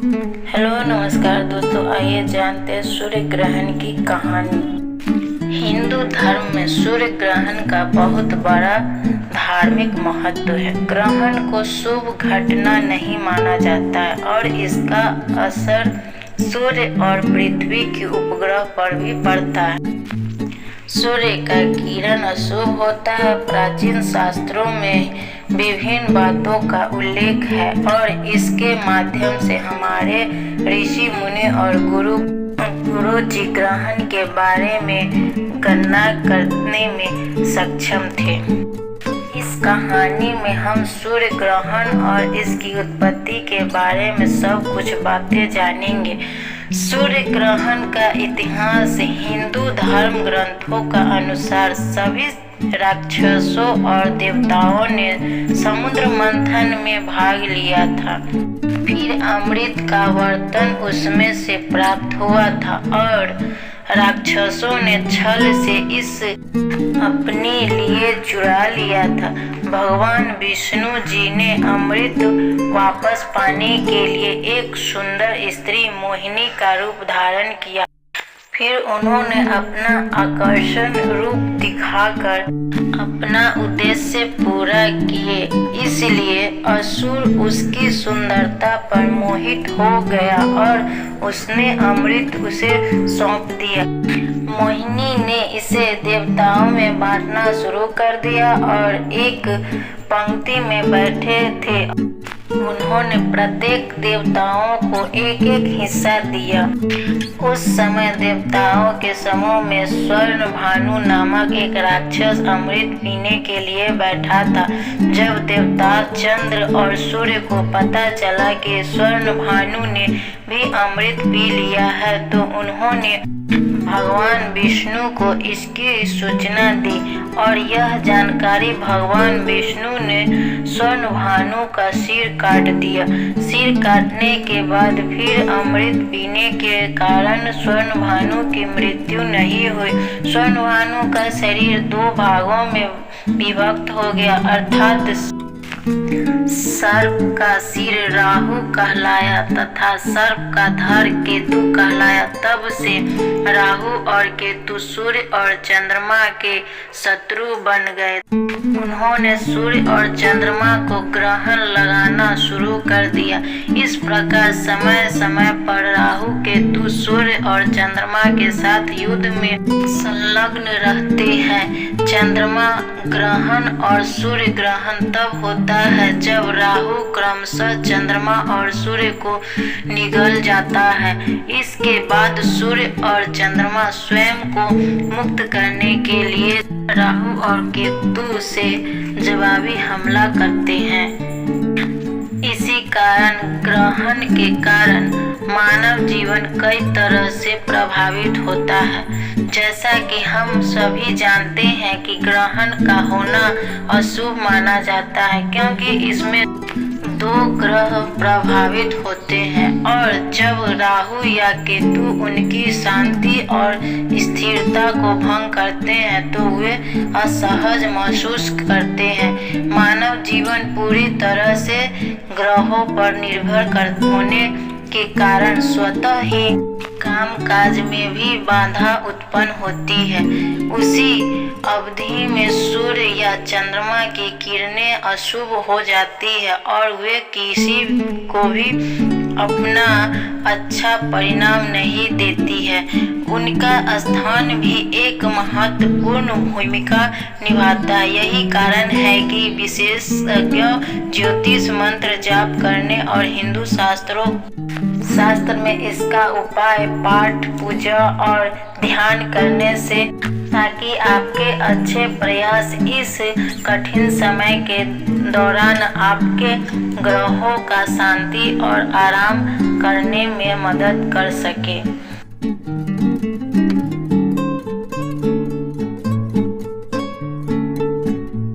Hello नमस्कार दोस्तों, आइए जानते हैं सूर्य ग्रहण की कहानी। हिंदू धर्म में सूर्य ग्रहण का बहुत बड़ा धार्मिक महत्व है। ग्रहण को शुभ घटना नहीं माना जाता है और इसका असर सूर्य और पृथ्वी के उपग्रह पर भी पड़ता है। सूर्य का किरण अशुभ होता है। प्राचीन शास्त्रों में विभिन्न बातों का उल्लेख है और इसके माध्यम से हमारे ऋषि मुनि और गुरु जी ग्रहण के बारे में गणना करने में सक्षम थे। इस कहानी में हम सूर्य ग्रहण और इसकी उत्पत्ति के बारे में सब कुछ बातें जानेंगे। सूर्य ग्रहण का इतिहास हिंदू धर्म ग्रंथों का अनुसार सभी राक्षसों और देवताओं ने समुद्र मंथन में भाग लिया था। फिर अमृत का बर्तन उसमें से प्राप्त हुआ था और राक्षसों ने छल से इस अपने लिए चुरा लिया था। भगवान विष्णु जी ने अमृत वापस पाने के लिए एक सुंदर स्त्री मोहिनी का रूप धारण किया। फिर उन्होंने अपना आकर्षण रूप दिखाकर अपना उद्देश्य पूरा किए, इसलिए असुर उसकी सुंदरता पर मोहित हो गया और उसने अमृत उसे सौंप दिया। मोहिनी ने इसे देवताओं में बांटना शुरू कर दिया और एक पंक्ति में बैठे थे। उन्होंने प्रत्येक देवताओं को एक एक हिस्सा दिया। उस समय देवताओं के समूह में स्वर्ण भानु नामक एक राक्षस अमृत पीने के लिए बैठा था। जब देवता चंद्र और सूर्य को पता चला कि स्वर्ण भानु ने भी अमृत पी लिया है तो उन्होंने भगवान विष्णु को इसकी सूचना दी और यह जानकारी भगवान विष्णु ने स्वर्ण भानु का सिर काट दिया। सिर काटने के बाद फिर अमृत पीने के कारण स्वर्ण भानु की मृत्यु नहीं हुई। स्वर्ण भानु का शरीर दो भागों में विभक्त हो गया, अर्थात सर्प का सिर राहु कहलाया तथा सर्प का धड़ केतु कहलाया। तब से राहु और केतु सूर्य और चंद्रमा के शत्रु बन गए। उन्होंने सूर्य और चंद्रमा को ग्रहण लगाना शुरू कर दिया। इस प्रकार समय समय पर राहु केतु सूर्य और चंद्रमा के साथ युद्ध में संलग्न रहते हैं। चंद्रमा ग्रहण और सूर्य ग्रहण तब होता है जब राहु क्रमशः चंद्रमा और सूर्य को निगल जाता है। इसके बाद सूर्य और चंद्रमा स्वयं को मुक्त करने के लिए राहु और केतु से जवाबी हमला करते हैं। इसी कारण ग्रहण के कारण मानव जीवन कई तरह से प्रभावित होता है। जैसा कि हम सभी जानते हैं कि ग्रहण का होना अशुभ माना जाता है क्योंकि इसमें दो ग्रह प्रभावित होते हैं और जब राहु या केतु उनकी शांति और स्थिरता को भंग करते हैं तो वे असहज महसूस करते हैं। मानव जीवन पूरी तरह से ग्रहों पर निर्भर होने के कारण स्वतः ही कामकाज में भी बाधा उत्पन्न होती है। उसी अवधि में सूर्य या चंद्रमा की किरणें अशुभ हो जाती है और वे किसी को भी अपना अच्छा परिणाम नहीं देती है। उनका स्थान भी एक महत्वपूर्ण भूमिका निभाता है। यही कारण है कि विशेषज्ञ ज्योतिष मंत्र जाप करने और हिंदू शास्त्र में इसका उपाय पाठ पूजा और ध्यान करने से, ताकि आपके अच्छे प्रयास इस कठिन समय के दौरान आपके ग्रहों का शांति और आराम करने में मदद कर सके।